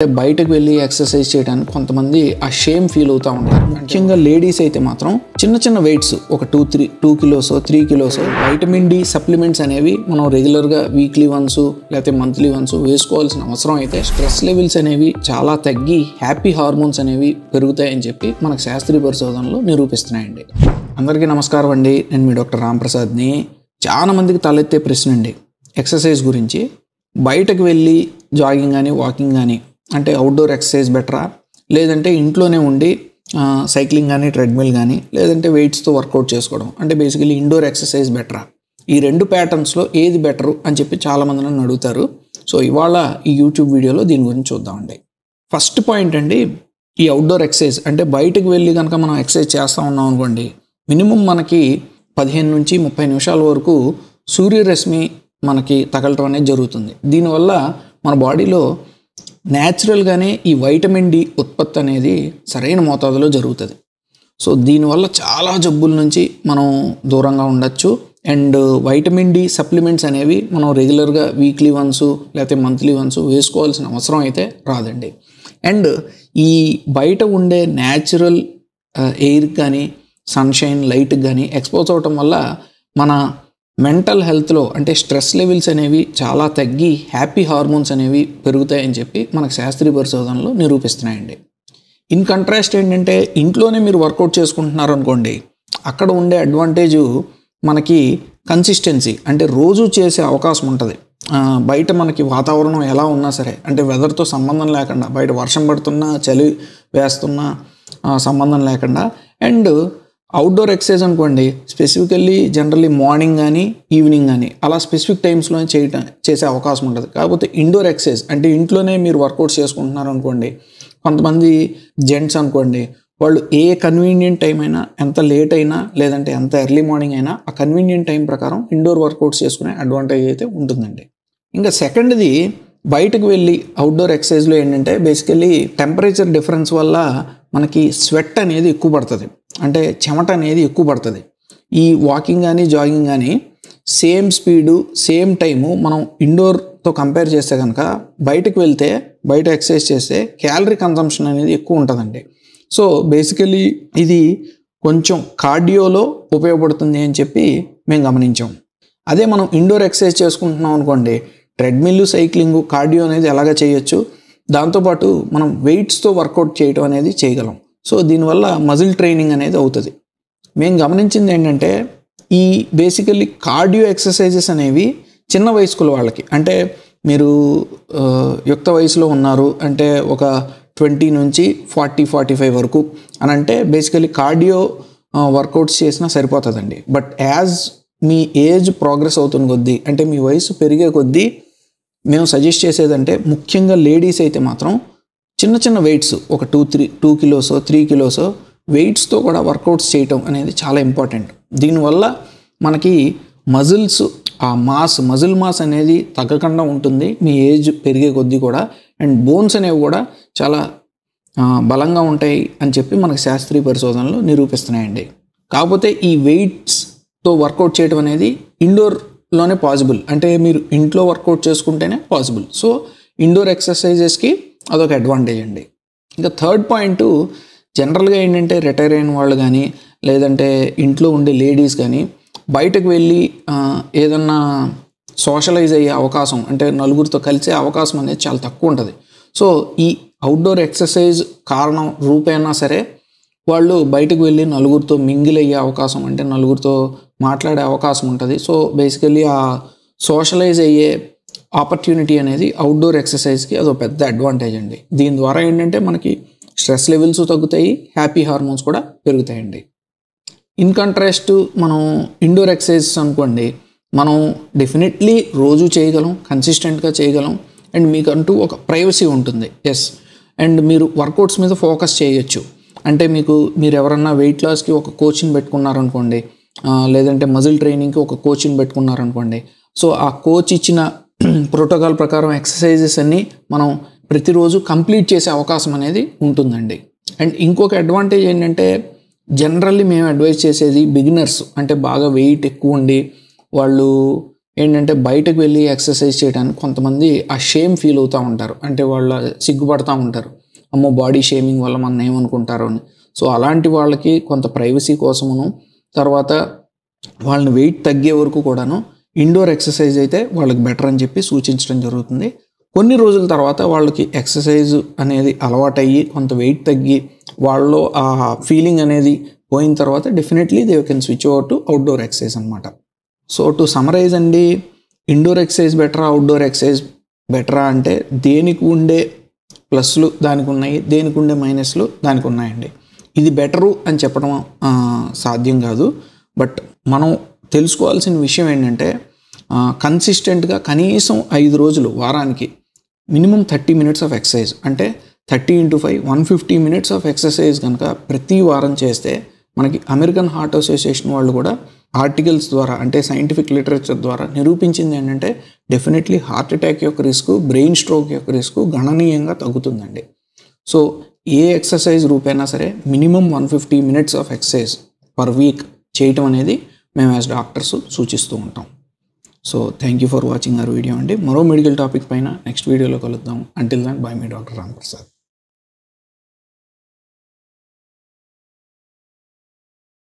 బయటకు వెళ్ళి ఎక్సర్సైజ్ చేయడానికి కొంతమంది ఆ షేమ్ ఫీల్ అవుతూ ఉంటారు. ముఖ్యంగా లేడీస్ అయితే మాత్రం చిన్న చిన్న వెయిట్స్ ఒక 2 kilos 3 kilos vitamin D supplements అనేవి మనం రెగ్యులర్గా వీక్లీ వన్స్ లేకపోతే మంత్లీ వన్స్ వేసుకోవాల్సిన అవసరం అయితే స్ట్రెస్ లెవెల్స్ అనేవి చాలా తగ్గి హ్యాపీ హార్మోన్స్ అనేవి పెరుగుతాయని చెప్పి మనకు శాస్త్రీయ పరిశోధనలు నిరూపిస్తున్నాయండి. అందరికీ నమస్కారం అండి. నేను మీ డాక్టర్ రాంప్రసాద్ని. చాలా మందికి తలెత్తే ప్రశ్న అండి ఎక్సర్సైజ్ గురించి. బయటకు వెళ్ళి జాగింగ్ కానీ వాకింగ్ కానీ అంటే అవుట్డోర్ ఎక్సర్సైజ్ బెటరా, లేదంటే ఇంట్లోనే ఉండి సైక్లింగ్ కానీ ట్రెడ్మిల్ కానీ లేదంటే వెయిట్స్తో వర్కౌట్ చేసుకోవడం అంటే బేసికలీ ఇండోర్ ఎక్సర్సైజ్ బెటరా, ఈ రెండు ప్యాటర్న్స్లో ఏది బెటరు అని చెప్పి చాలామంది నన్ను అడుగుతారు. సో ఇవాళ ఈ యూట్యూబ్ వీడియోలో దీని గురించి చూద్దామండి. ఫస్ట్ పాయింట్ అండి, ఈ అవుట్డోర్ ఎక్సర్సైజ్ అంటే బయటకు వెళ్ళి కనుక మనం ఎక్సర్సైజ్ చేస్తూ ఉన్నాం అనుకోండి, మినిమం మనకి 15 నుంచి 30 నిమిషాల వరకు సూర్యరశ్మి మనకి తగలటం అనేది జరుగుతుంది. దీనివల్ల మన బాడీలో న్యాచురల్గానే ఈ వైటమిన్ డి ఉత్పత్తి అనేది సరైన మోతాదులో జరుగుతుంది. సో దీనివల్ల చాలా జబ్బుల నుంచి మనం దూరంగా ఉండొచ్చు. అండ్ వైటమిన్ డి సప్లిమెంట్స్ అనేవి మనం రెగ్యులర్గా వీక్లీ వన్స్ లేకపోతే మంత్లీ వన్స్ వేసుకోవాల్సిన అవసరం అయితే రాదండి. అండ్ ఈ బయట ఉండే న్యాచురల్ ఎయిర్ కానీ సన్షైన్ లైట్కి కానీ ఎక్స్పోజ్ అవటం వల్ల మన మెంటల్ హెల్త్లో అంటే స్ట్రెస్ లెవెల్స్ అనేవి చాలా తగ్గి హ్యాపీ హార్మోన్స్ అనేవి పెరుగుతాయని చెప్పి మనకు శాస్త్రీయ పరిశోధనలు నిరూపిస్తున్నాయండి. ఇన్ కంట్రాస్ట్ ఏంటంటే ఇంట్లోనే మీరు వర్కౌట్ చేసుకుంటున్నారు అనుకోండి, అక్కడ ఉండే అడ్వాంటేజు మనకి కన్సిస్టెన్సీ అంటే రోజు చేసే అవకాశం ఉంటుంది. బయట మనకి వాతావరణం ఎలా ఉన్నా సరే అంటే వెదర్తో సంబంధం లేకుండా, బయట వర్షం పడుతున్నా చలి వేస్తున్నా సంబంధం లేకుండా. అండ్ అవుట్డోర్ ఎక్సర్సైజ్ అనుకోండి, స్పెసిఫికల్లీ జనరల్లీ మార్నింగ్ కానీ ఈవినింగ్ కానీ అలా స్పెసిఫిక్ టైమ్స్లో చేసే అవకాశం ఉంటుంది. కాకపోతే ఇండోర్ ఎక్సర్సైజ్ అంటే ఇంట్లోనే మీరు వర్కౌట్స్ చేసుకుంటున్నారు అనుకోండి, కొంతమంది జెంట్స్ అనుకోండి, వాళ్ళు ఏ కన్వీనియంట్ టైం అయినా, ఎంత లేట్ అయినా లేదంటే ఎంత ఎర్లీ మార్నింగ్ అయినా ఆ కన్వీనియంట్ టైం ప్రకారం ఇండోర్ వర్కౌట్స్ చేసుకునే అడ్వాంటేజ్ అయితే ఉంటుందండి. ఇంకా సెకండ్ది, బయటకు వెళ్ళి అవుట్డోర్ ఎక్సర్సైజ్లో ఏంటంటే బేసికల్లీ టెంపరేచర్ డిఫరెన్స్ వల్ల మనకి స్వెట్ అనేది ఎక్కువ పడుతుంది, అంటే చెమట అనేది ఎక్కువ పడుతుంది. ఈ వాకింగ్ కానీ జాగింగ్ కానీ సేమ్ స్పీడు సేమ్ టైము మనం ఇండోర్తో కంపేర్ చేస్తే కనుక బయటకు వెళ్తే బయట ఎక్సర్సైజ్ చేస్తే క్యాలరీ కన్సంప్షన్ అనేది ఎక్కువ ఉంటుందండి. సో బేసికలీ ఇది కొంచెం కార్డియోలో ఉపయోగపడుతుంది అని చెప్పి మేము గమనించాం. అదే మనం ఇండోర్ ఎక్సర్సైజ్ చేసుకుంటున్నాం అనుకోండి, ట్రెడ్మిల్ సైక్లింగ్ కార్డియో అనేది ఎలాగ చేయొచ్చు, దాంతోపాటు మనం వెయిట్స్తో వర్కౌట్ చేయడం అనేది చేయగలం. సో దీనివల్ల మజిల్ ట్రైనింగ్ అనేది అవుతుంది. మేము గమనించింది ఏంటంటే ఈ బేసికల్లీ కార్డియో ఎక్సర్సైజెస్ అనేవి చిన్న వయస్కుల వాళ్ళకి, అంటే మీరు యుక్త వయసులో ఉన్నారు అంటే ఒక 20 నుంచి 40-45 వరకు అని అంటే బేసికలీ కార్డియో వర్కౌట్స్ చేసినా సరిపోతుందండి. But as me age progress అవుతున్న కొద్దీ అంటే మీ వయసు పెరిగే కొద్దీ మేము సజెస్ట్ చేసేదంటే ముఖ్యంగా లేడీస్ అయితే మాత్రం చిన్న చిన్న వెయిట్స్ ఒక 2 కిలోస్ 3 కిలోస్ వెయిట్స్తో కూడా వర్కౌట్స్ చేయటం అనేది చాలా ఇంపార్టెంట్. దీనివల్ల మనకి మజిల్స్ మజిల్ మాస్ అనేది తగ్గకుండా ఉంటుంది మీ ఏజ్ పెరిగే కొద్దీ కూడా. అండ్ బోన్స్ అనేవి కూడా చాలా బలంగా ఉంటాయి అని చెప్పి మనకు శాస్త్రీయ పరిశోధనలు నిరూపిస్తున్నాయండి. కాకపోతే ఈ వెయిట్స్తో వర్కౌట్ చేయడం అనేది ఇండోర్లోనే పాసిబుల్, అంటే మీరు ఇంట్లో వర్కౌట్ చేసుకుంటేనే పాసిబుల్. సో ఇండోర్ ఎక్సర్సైజెస్కి అదొక అడ్వాంటేజ్ అండి. ఇంకా థర్డ్ పాయింట్, జనరల్గా ఏంటంటే రిటైర్ అయిన వాళ్ళు కానీ లేదంటే ఇంట్లో ఉండే లేడీస్ కానీ బయటకు వెళ్ళి ఏదన్నా సోషలైజ్ అయ్యే అవకాశం అంటే నలుగురితో కలిసే అవకాశం అనేది చాలా తక్కువ ఉంటుంది. సో ఈ అవుట్డోర్ ఎక్సర్సైజ్ కారణం రూపేనా సరే వాళ్ళు బయటకు వెళ్ళి నలుగురితో మింగిల్ అయ్యే అవకాశం అంటే నలుగురితో మాట్లాడే అవకాశం ఉంటుంది. సో బేసికల్లీ ఆ సోషలైజ్ అయ్యే ఆపర్చునిటీ అనేది అవుట్డోర్ ఎక్సర్సైజ్కి అదో పెద్ద అడ్వాంటేజ్ అండి. దీని ద్వారా ఏంటంటే మనకి స్ట్రెస్ లెవెల్స్ తగ్గుతాయి, హ్యాపీ హార్మోన్స్ కూడా పెరుగుతాయండి. ఇన్ కంట్రాస్ట్ మనం ఇండోర్ ఎక్సర్సైజెస్ అనుకోండి, మనం డెఫినెట్లీ రోజు చేయగలం, కన్సిస్టెంట్గా చేయగలం. అండ్ మీకంటూ ఒక ప్రైవసీ ఉంటుంది. ఎస్, అండ్ మీరు వర్కౌట్స్ మీద ఫోకస్ చేయొచ్చు. అంటే మీరు ఎవరన్నా వెయిట్ లాస్కి ఒక కోచ్ని పెట్టుకున్నారనుకోండి, లేదంటే మజిల్ ట్రైనింగ్కి ఒక కోచ్ని పెట్టుకున్నారనుకోండి, సో ఆ కోచ్ ఇచ్చిన ప్రోటోకాల్ ప్రకారం ఎక్సర్సైజెస్ అన్నీ మనం ప్రతిరోజు కంప్లీట్ చేసే అవకాశం అనేది ఉంటుందండి. అండ్ ఇంకొక అడ్వాంటేజ్ ఏంటంటే జనరల్లీ మేము అడ్వైజ్ చేసేది బిగినర్స్ అంటే బాగా వెయిట్ ఎక్కువ ఉండి వాళ్ళు ఏంటంటే బయటకు వెళ్ళి ఎక్సర్సైజ్ చేయడానికి కొంతమంది ఆ షేమ్ ఫీల్ అవుతూ ఉంటారు. అంటే వాళ్ళు సిగ్గుపడుతూ ఉంటారు, అమ్మో బాడీ షేమింగ్ వల్ల మనం ఏమనుకుంటారో అని. సో అలాంటి వాళ్ళకి కొంత ప్రైవసీ కోసమును, తర్వాత వాళ్ళని వెయిట్ తగ్గే వరకు కూడాను ఇండోర్ ఎక్సర్సైజ్ అయితే వాళ్ళకి బెటర్ అని చెప్పి సూచించడం జరుగుతుంది. కొన్ని రోజుల తర్వాత వాళ్ళకి ఎక్సర్సైజ్ అనేది అలవాటయ్యి కొంత వెయిట్ తగ్గి వాళ్ళలో ఆ ఫీలింగ్ అనేది పోయిన తర్వాత definitely they can switch over to outdoor exercise అనమాట. సో టు సమరైజ్ అండి, ఇండోర్ ఎక్సర్సైజ్ బెటరా అవుట్డోర్ ఎక్సర్సైజ్ బెటరా అంటే దేనికి ఉండే ప్లస్లు దానికి ఉన్నాయి, దేనికి ఉండే మైనస్లు దానికి ఉన్నాయండి. ఇది బెటరు అని చెప్పడం సాధ్యం కాదు. బట్ మనం తెలుసుకోవాల్సిన విషయం ఏంటంటే కన్సిస్టెంట్గా కనీసం 5 రోజులు వారానికి మినిమం 30 minutes ఆఫ్ ఎక్సర్సైజ్, అంటే 30 × 5 150 minutes ఆఫ్ ఎక్సర్సైజ్ కనుక ప్రతి వారం చేస్తే మనకి అమెరికన్ హార్ట్ అసోసియేషన్ వాళ్ళు కూడా ఆర్టికల్స్ ద్వారా, అంటే సైంటిఫిక్ లిటరేచర్ ద్వారా నిరూపించింది ఏంటంటే డెఫినెట్లీ హార్ట్ అటాక్ యొక్క రిస్క్, బ్రెయిన్ స్ట్రోక్ యొక్క రిస్క్ గణనీయంగా తగ్గుతుందండి. సో ఏ ఎక్సర్సైజ్ రూపైనా సరే minimum 150 minutes of exercise per week చేయటం అనేది మేము యాజ్ డాక్టర్స్ సూచిస్తూ ఉంటాం. So thank you for watching our video అండి. మరో మెడికల్ టాపిక్ పైన నెక్స్ట్ వీడియోలో కలుద్దాం. అంటిల్ దెన్ బై మీ డాక్టర్ రామ్ ప్రసాద్.